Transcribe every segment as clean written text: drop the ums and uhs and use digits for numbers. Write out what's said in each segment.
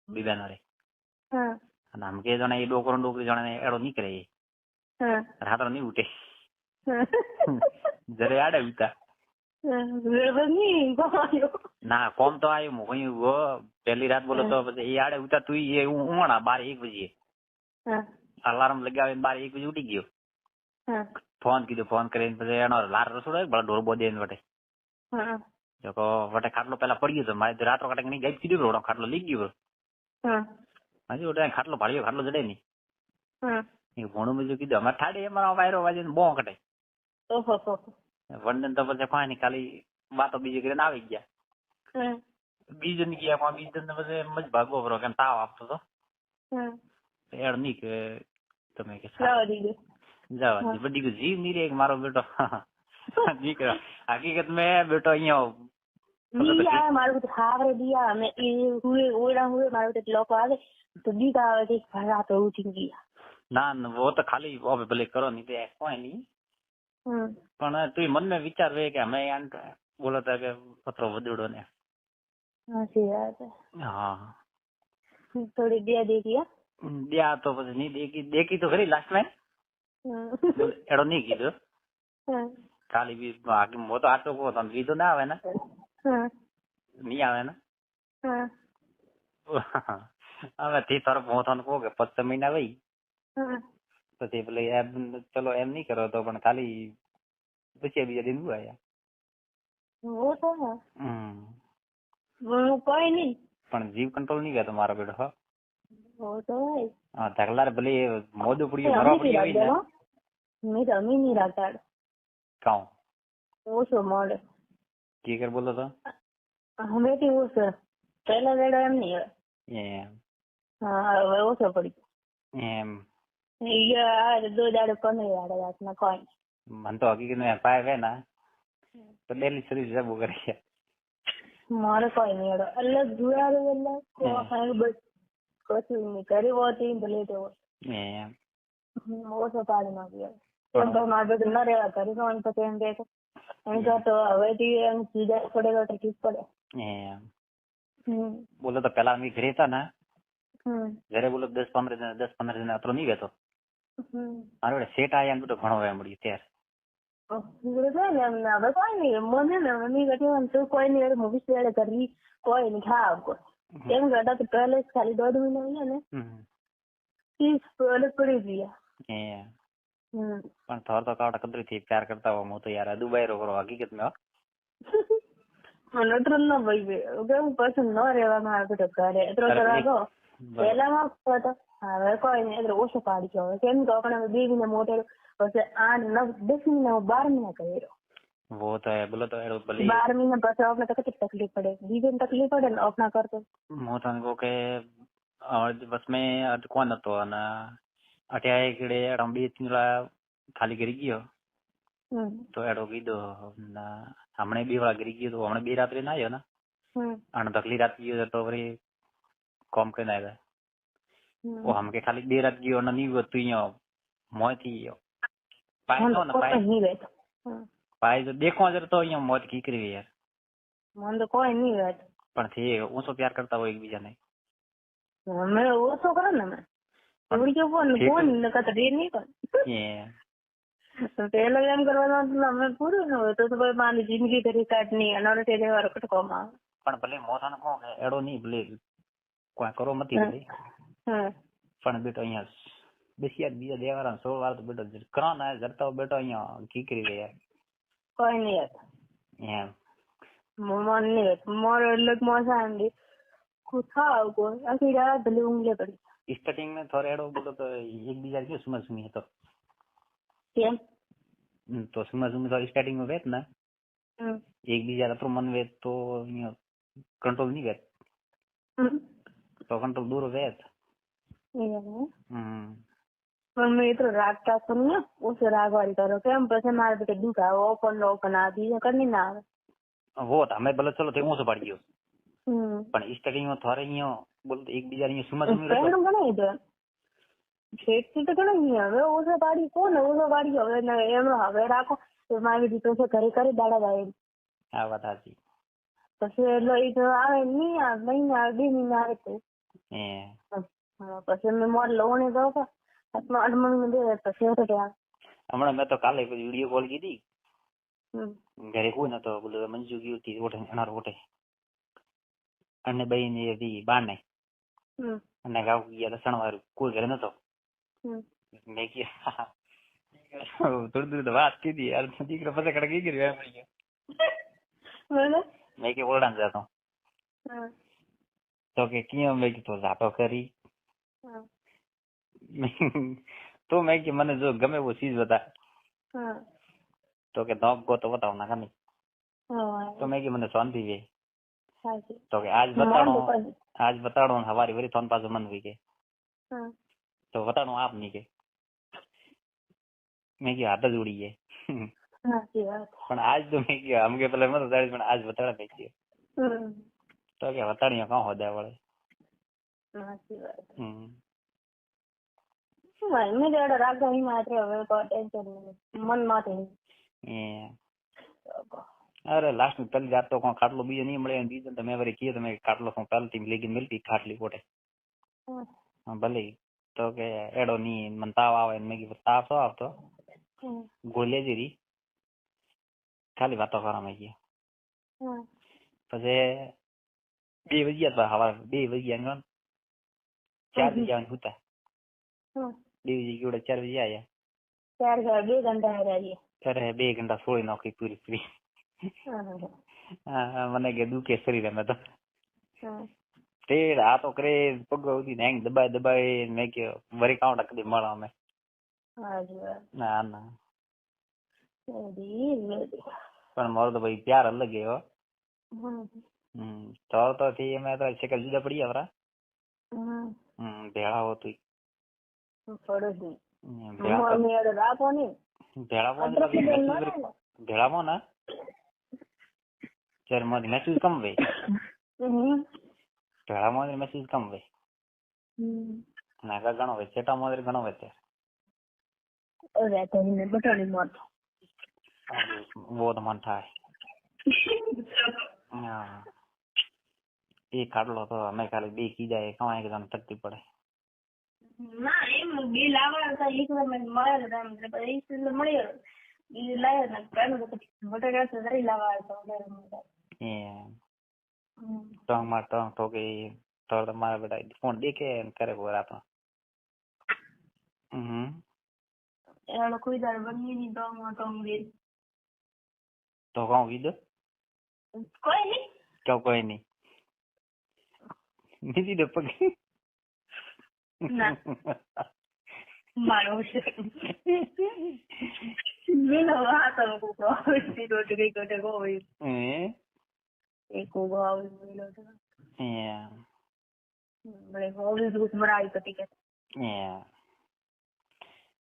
બીબાના રે હા અને આમ કે જણા એ ડોકરી જણા એડો નીકળે એ હા રાત્ર નહીં ઉઠે જરે આડે ઉતા ના કોમ તો આવ્યું હું પહેલી રાત બોલો તો પછી એ આડે ઉતા તું એ ઉમણા 12-1 બજે અલાર્મ લગાવે 12-1 બજે ઉઠી ગયો ફોન કીધું ફોન કરીને પછી એનો લાર રસોડો ભલા ઢોર બોધે વટે જો વટે ખાટલો પેલા પડી ગયો મારે રાત્રો કાટે નહીં ગઈ કીધું રોડો ખાટલો લઈ ગયો હજી ઓટે ખાટલો ભાડ્યો ખાટલો જડે નહીં એ ભણું બીજું કીધું અમારે ઠાડે એમાં વાયરો વાજે બો કટે વંડન તો પછી કોઈ નહીં ખાલી વાતો બીજી કરીને આવી ગયા બીજન ગયા પણ બીજન પછી મજ ભાગવો પડો કેમ તાવ આપતો તો એડ નહીં કે તમે કે જવા બધી કે જીવ નહીં રે મારો બેટો દીકરો હકીકત મેં બેટો અહીંયા મારું હાવરે દિયા મેં એ હુએ ઓડા હુએ મારું તે લોકો આવે તો દીકા આવે કે રાત ઉઠી ગયા ના વો તો ખાલી હવે ભલે કરો નહીં તે કોઈ નહીં પણ તું મન में विचार वे કે અમે બોલો તો કે પત્રો વધુડો ને સાચી વાત હા થોડી દિયા તો પછી નહીં દેખી તો ખરી લાસ્ટ માં એડો નહીં કીધું ખાલી બી બાકી મો તો આટો કહો તમે કીધું ના આવે ને નહીં આવે ને હવે તે તરફ હું તને કહું કે 5 મહિના વહી પછી પેલે એમ ચલો એમ નહીં કરો તો પણ ખાલી પછી બીજા દિન આવ્યા કોઈ નહીં પણ જીવ કંટ્રોલ નહીં કરતો મારો બેટો હા ધકલા ભલે મોદું પડ્યું ભરવા પડ્યું મેં રમી નહીં રાખતા કાઉ ઓછો મળે કી કર બોલો તો હમેથી ઓછો પહેલા વેડો એમ નહીં એમ હા હવે ઓછો પડી એમ દો દાડે 15 દાડે રાતના કોઈ મને તો હકીકત में पाए है ना तो डेली सर्विस सब करे મારે કોઈ નહીં અલગ જુવારે એટલે કોઈ બસ કશું નહીં કરી હોતી ભલે તો એમ ઓછો પાડી નાખ્યો એમ તો મારે બધું ન રહેવા કરી જવાનું પછી એમ કે એમ તો હવેથી એમ સીધા પડે તો ઠીક પડે એમ બોલો તો પેલા અમે ઘરે હતા ને ઘરે બોલો 10-15 દિન અતરો નહીં ગયો મારે સેટ આયા તો ઘણો વેમ મળ્યું ત્યારે હવે કોઈ નહીં મને ને મમ્મી કહેવાનું તું કોઈ નહીં મૂવી શેડે કરી કોઈ નહીં ખાવ એમ કરતા તો પહેલે ખાલી 1.5 મહિના ને 30 પડી ગયા પણ થોર તો કાવડા કદરી થી પ્યાર કરતા હો હું તો યાર દુબઈ રો કરો હકીકત में મને તો ન ભાઈ હું પસંદ ન રહેવા માંગતો તો ઘરે એટલો તો રાખો પહેલામાં હતો હવે કોઈ નહીં એટલે ઓછો પાડી ગયો કેમ તો આપણે બેબીને મોટે પછી 8-9-10 મહિના 12 મહિના કર્યો वो तो है बोलो तो 12 મહિના પછી આપણે તો કેટલી તકલીફ પડે બીજે તકલીફ પડે ને अपना करते હું તને કહું કે બસ મેં કોણ હતો અને અઠ્યાય કેડે એડમ 2-3 ખાલી કરી ગયો તો એડો કીધો હમણે 2 વાળા કરી ગયો તો હમણે 2 રાત્રે ના આવ્યો ને અને તકલી રાત ગયો તો વળી કોમ કરીને આવ્યા ઓ હમ કે ખાલી 2 રાત ગયો અને નહીં તું અહીંયા મોય થી ગયો પાય ને પાય તો દેખો જર તો અહીંયા મોત કી કરી યાર મને તો કોઈ નહીં વાત પણ થી ઓછો પ્યાર કરતા હોય એકબીજાને અમે ઓછો કરો ને મેં થોડી કે ફોન નકર રેર નહીં કર તો પેલો એમ કરવાનો અમે પૂરું ન હોય તો ભાઈ મારી જિંદગી કરી કાઢની અનારો તે દેવા રકટકોમાં પણ ભલે મોથાને કહો કે એડો નહીં ભલે કોઈ કરો મતી ભલે પણ બેટો અહીંયા બેસિયા બીજા દેવાના 16 વાર તો બેટો કરો ને જરતા બેટો અહીંયા કી કરી ગયા કોઈ નહીં એમ મન નહીં મારો લગ મોસા આંડી કુથા કો આખી રાત ભલે ઊંઘલે પડી સ્ટાર્ટિંગ में थोड़ा एडो बोलो तो एक बीजा क्यों सुमा सुमी है तो કેમ तो सुमा सुमी तो स्टार्टिंग में वेत ना एक बीजा तो मन वेत तो कंट्रोल नहीं वेत तो कंट्रोल दूर वेत મેં તો રાખતા તો ને ઓછો રાગવાળી કરો કેમ પછી મારે બધે દુઃખ આવે ઓપન આ બીજા કરી ના આવે वो हमें बोलो चलो ते ओसो पड़ गयो પણ સ્ટાર્ટિંગ માં થોરે અહીંયા બોલ એક બીજા અહીંયા સુમા સુમી ફ્રેન્ડ ઘણા છે છેટથી તો ઘણા નહીં હવે ઓછો પાડી કોને ઓછો પાડી હવે એમ હવે રાખો તો મારી દીકરો છે ઘરે ઘરે દાડા જાય આ વાત સાચી પછી એટલે એ તો આવે નહીં આવે મહિના 2 મહિના આવે તો પછી મેં મોર લવણી ગયો હતો હાથમાં અડમણ દે પછી હમણાં મેં તો કાલે વિડીયો કોલ કીધી ઘરે કોઈ નતો બોલો મંજુ ગયું હતી ઓઠે અનાર ઓઠે અને બઈ ને હતી બાર ને અને ગાવ ગયા લસણ વાળું કોઈ ઘરે નતો મેં કીધું થોડી દૂર વાત કીધી યાર દીકરો પછી કડે કઈ ગયો મેં કે ઓરડા જતો તો કે ક્યાં મેં કીધું જાતો કરી તો મેં કે મને જો ગમે એવો ચીજ બતા તો કે ધોક ગો તો બતાવો ના ગમે તો મેં કે મને શાંતિ વે તો કે આજ બતાડો હવારી વરી થોન પાછું મન વી કે તો બતાડો આપ નહીં કે મેં કીધું હાથ જ ઉડી ગયે પણ આજ તો મેં કીધું આમ કે પેલા મત પણ આજ બતાડે મેં કીધું તો કે વતાડીયા કાં હોદા વળે અરે લાસ્ટ में पहले जात तो खाटलो बीजो नहीं મળે બીજો તમે વરી કીએ તમે ખાટલો કો પહેલથી લેગી મિલતી ખાટલી કોટે ભલે તો કે એડો ની મન તાવ આવે મેં કીધું તાવ તો આવતો ગોલે જીરી ખાલી વાતો કરવા મેં કીધું પછી 2 વાગ્યા હવા 2 વાગ્યા 4 વાગ્યા હતા 2 વાગ્યા 4 વાગ્યા આયા 2 ઘંટા રહ્યા અરે 2 ઘંટા સોળી નાખી પૂરી પૂરી મને કે દુખે શરીર અમે તો તે આ તો કરે પગ ઉધી હેંગ દબાઈ દબાઈ મેં કે વરી કાઉન્ટ કદી મળો અમે ના ના પણ મારો તો ભાઈ પ્યાર અલગ હે હો તો થી અમે તો શેકલ જુદા પડી આવરા ભેળા હોતું ભેળામાં ના ચાર મોદી મેસેજ કમ વે ભેળા મોદી મેસેજ કમ વે નાગા ગણો વે ચેટા મોદી ગણો વે તે અરે તો ને બટાણી મોત वो तो मन था એ ખાટલો તો અમે ખાલી 2 કી જાય કમાય કે તમને તકલીફ પડે ના એમ 2 લાવવા તો એક વાર મને મળે એટલે પછી એટલે મળ્યો ઈ લાવ્યો ને પેલું તો બટાકા તો જરી લાવવા તો ટંગ તો કે તો તમારા બેટા ફોન દેખે કરે બોર આપણો એનો કોઈ દર બની ની તો દે તો કહું કીધું કોઈ નહીં કોઈ નહીં નીતિ દે પગ ના મારો છે મેનો હાથ કો કોઈ રોટ ગઈ કોટે કોઈ એક કો આવી મેલો તો બરે હોવી દુખ મરાઈ તો ટીકે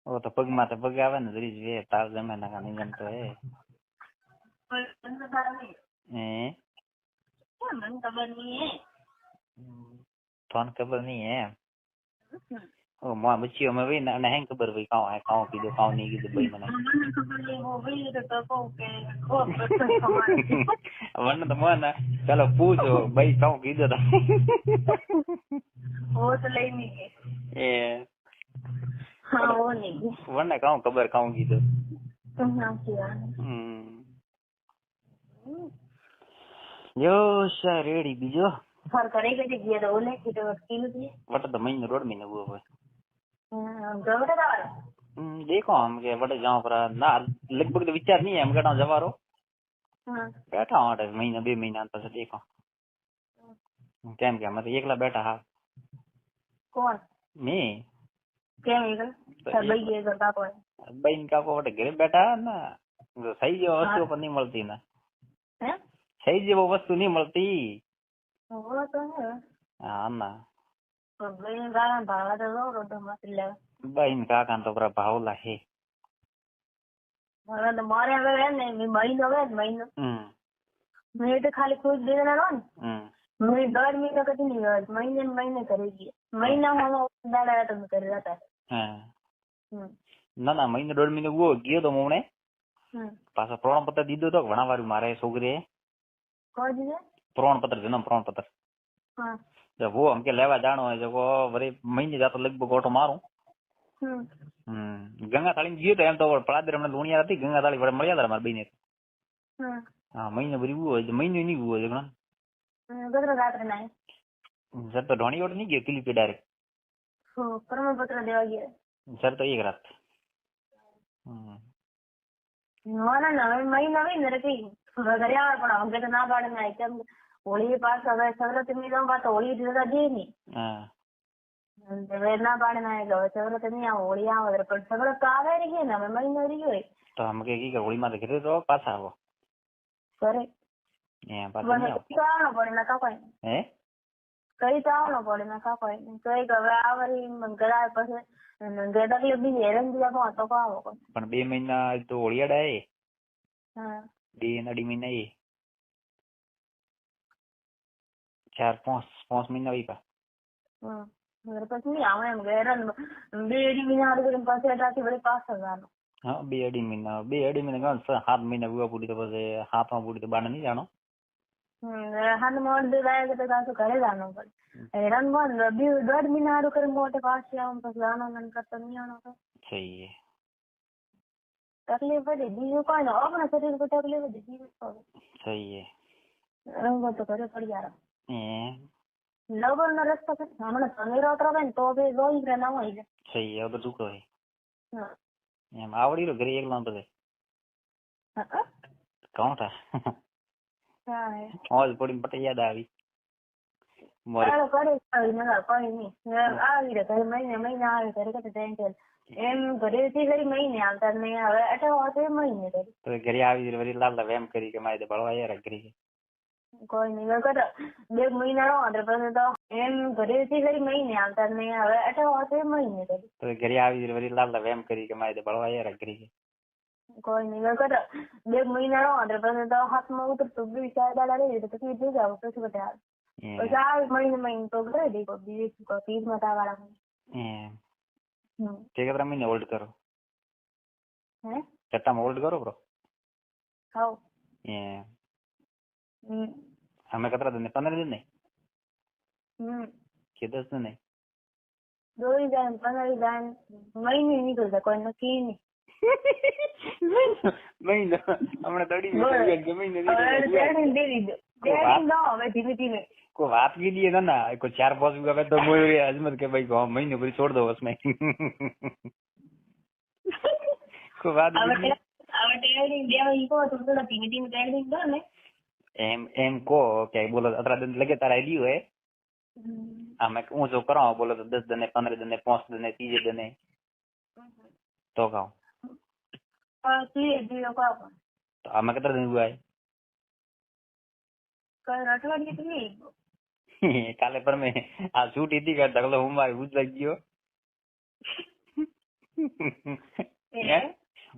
ઓ તો પગમાં તો પગ આવે ને દરીજ વે તાવ જમે ના કાની જમ તો હે મને ખબર નહીં હે ફોન ખબર નહીં હે ઓ માં બચ્ચી અમે વે ના હેંગ ખબર ભાઈ કાઉ કીધું કાઉ નહીં કીધું ભાઈ મને ખબર નહીં હો ભાઈ તો કહું કે વન તો મને ચાલો પૂછો ભાઈ કાઉ કીધું તા ઓ તો લઈ ની એ હા ઓ નહીં વન કાઉ ખબર કાઉ કીધું યો સા રેડી બીજો ફર કરે કે ગયા તો ઓલે કે તો કિલો દે વટ તો મહિને રોડ મહિને ઉભો હોય ગવડે દાવા देखो हम के बड़े जाओ पर ना लगभग विचार नहीं है हम कहता जवारो बैठा हूँ महीना 2 महीना तो देखो કેમ કે અમે તો એકલા બેઠા હા કોણ મે કેમ એકલા ભાઈ કે કાકો ભાઈ કાકો વટે ઘરે બેઠા ના સહી જેવો વસ્તુ પર નહીં મળતી ના હે સહી જેવો વસ્તુ નહીં મળતી ઓ તો હે હા ના તો ભાઈ ગાના ભાડા તો રો તો મત લે ભાઈ કાકા તો પર ભાવ લાહે મને તો મારે હવે ને મહિનો મેં તો ખાલી ખુદ દેના રો ને मैं 1.5 महीना कभी नहीं हुआ महीने करेगी महीना हम दादा तो कर रहा था ના મહિને 1.5 મહિને ગયો તો મોણે પાછો પ્રમાણપત્ર દીધો તો ઘણા વાર મારે છોકરીએ કોણ દીધો પ્રમાણપત્ર જન્મ પ્રમાણપત્ર वो हमके लेवा जानो है जो वरी महीने जातो लगभग ऑटो मारू गंगा थाली गयो तो एम तो पड़ादर हमने लूणिया थी गंगा थाली बड़े મળ્યા હતા મારા બેને હા મહિને ભરી वो है महीने नहीं वो है घणा ગદર રાત્રે ના सर तो ढोणी ओट नहीं गयो किली पे डायरेक्ट પ્રમાણપત્ર દેવા ગયા सर तो एक रात ના ના મહિના હોય ને કઈ ઘરે આવે પણ અમને તો ના પાડે ના કેમ હોળી પાસ હવે સવરાત્રી ની રમવા તો હોળી રજા દે ની હવે ના પાડે ના એટલે હવે સવરાત્રી નહીં આવે હોળી આવે પણ સવરાત તો આવે રહી ને હવે મહિનો રહી ગયો તો हम के की होली में घरे तो पास आवो करे ए पास नहीं आओ तो आवनो પડે ના કાકોય હે કઈ તો આવનો પડે ના કાકોય કઈ હવે આવરી મંગળા પછી ગેડકલી બી હેરન દિયા તો આવો પણ 2 મહિના તો હોળીડા હે હા 2 મહિના હે 4-5 મહિના હોય પા ઘર પછી નહીં આવે એમ હેરન 2 મહિના આડે પછી આટાથી વળી પાસ જવાનો हाँ 2 મહિના 2 મહિના ગણ 7 મહિના हुआ पूरी तो बस 7 पूरी तो बाण नहीं जानो हाथ मोड़ दे जाए तो कासो घरे जानो पड़े हैरान बोल 2 महीना आरो करे मोटे पास आऊं बस जानो मन करता नहीं आनो तो सही है तकलीफ पड़े बीजो कोई ना अपना शरीर को तकलीफ दे बीजो सही है रंगो तो करे पड़ जा लगन ना रस्ता पे हमने समीर उतरा बन तो भी रोई रे ना होई सही है तो दुख है हां एम आवड़ी रो घरे एकला तो हां कौन था हां है और पड़ी पटे याद आई मोरे करे कोई नहीं આવી રે ઘરે મહિને આવે ઘરે કતે ટેન્શન એમ ઘરેથી ઘરે મહિને આવતા ને હવે અટો હોતે મહિને તો ઘરે આવી વરી લાલ વેમ કરી કે મારે બળવા યાર કરી કોઈ નહીં કરે 2 મહિના રો અંદર પછી તો એમ ઘરેથી ઘરે મહિને આવતા ને હવે અટો હોતે મહિને તો ઘરે આવી વરી લાલ વેમ કરી કે મારે બળવા યાર કરી કોઈ નહીં કરે 2 મહિના રો અંદર પછી તો હાથમાં ઉતરતું બી ચાડા રહી તો પછી દે જાવ પછી બતા પછી આ મહિને તો કરે દે કો બીજે કો 30 મતા વાળા તે કેટલા મહિને હોલ્ડ કરો હે કેટલા હોલ્ડ કરો બ્રો હાઉ हमें कितना दिन 15 दिन नहीं कि 10 दिन नहीं 2 दिन 15 दिन महीने निकलता कोई नक्की नहीं महीना हमने दड़ी में महीने હવે ધીમે ધીમે को बात के लिए ना को 4-5 हुआ तो मोए अजमत के भाई को महीने पूरी छोड़ दो उसमें को बात હવે ટેડિંગ દેવા ઈ કો તો થોડા ધીમે ધીમે ટેડિંગ કર ને એમ કો કે બોલો 18 दिन लगे तारा लियो है हमें ऊंचो करो बोलो तो 10 दिन 15 दिन 5 दिन 30 दिन तो गाओ तो हमें कितना दिन हुआ है अठवाडिये तो नहीं काले पर में आ छूटी थी कर दगलो हूं मारे बुझ लग गयो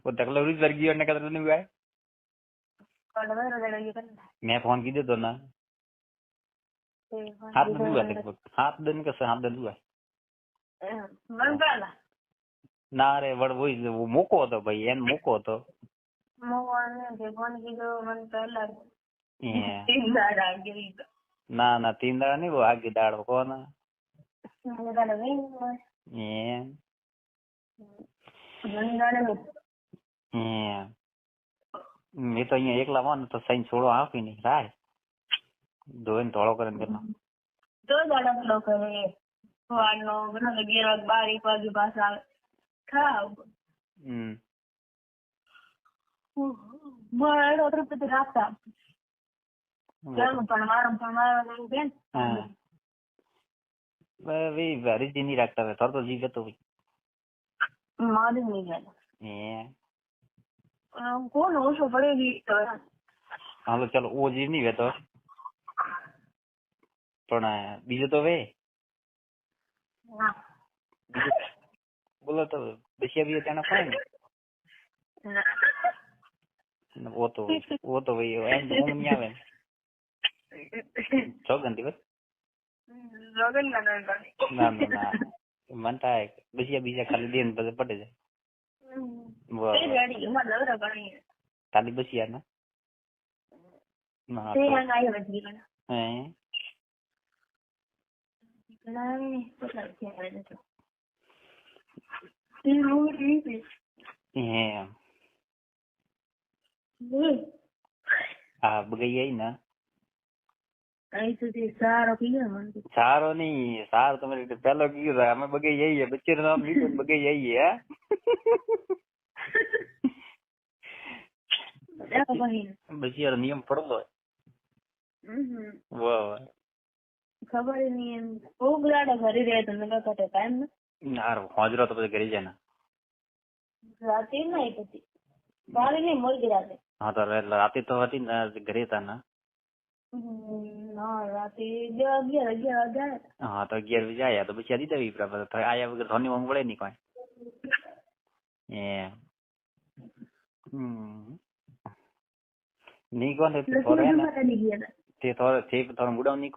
वो दगलो रुज लग गयो ने कितना दिन हुआ है मैं फोन की दे दो ना 7 दिन हुआ लगभग 7 दिन का 7 दिन हुआ ना रे वड़ वो मोको હતો ભાઈ એન મોકો હતો મોવાને જે ફોન કીધો મન પહેલા ના ના 3 દાડા નહીં वो आगे दाड़ કોણ મને દાડા વેઈ મને દાડા મેં તો અહીંયા એકલા માં તો સાઈન છોડો આપી નહીં રાય ધોઈને ધોળો કરીને દેલો તો દાડા ધોળો કરે સવારનો ઘણા 11 12 વાગે પાછા ખાવ મારે ઓત્ર પછી રાખતા કેમ પણ મારો બેન वे वेरी जी नहीं रखता है थोड़ा तो जी तो मालूम नहीं है कौन ओछो पड़ेगी हाँ तो चलो वो जी नहीं वे तो પણ બીજો તો વે બોલો તો બસિયા भी ત્યાં ફાઈન वो तो वही है ऊंग नहीं आवे जोगन दिवस जोगन ना मनता है बसिया बीजा खाली दिन पर पड़े जाए वो रेडी मतलब रगणी खाली बसिया ना ते हंगाई बची ना हैं નહીં કેટલા થયા નથી એમ હા બગઈ આવી ને અહીં સુધી સારો પીએ મને સારો નઈ સારો તમે પેલો કીધું અમે બગઈ જઈએ બચ્ચે નામ લીધું બગઈ જઈએ બચ્ચી નિયમ પડતો વાહ ખબર નહીં એમ બહુ ગાડા ભરી રહ્યા તમે કાકા ટાઈમ ને હોજરો તો પછી ઘરે જાય ને રાતે નહીં પછી મારે નહીં મળી રાતે હા તો રાતે તો હતી ને ઘરે હતા ને રાતે 11 હા તો 11 જાય તો પછી આદી દેવી બરાબર આયા વગર ધોની ઊંઘ વળે નહીં કોઈ નહીં કોને તે થોડે મુડાવ નહીં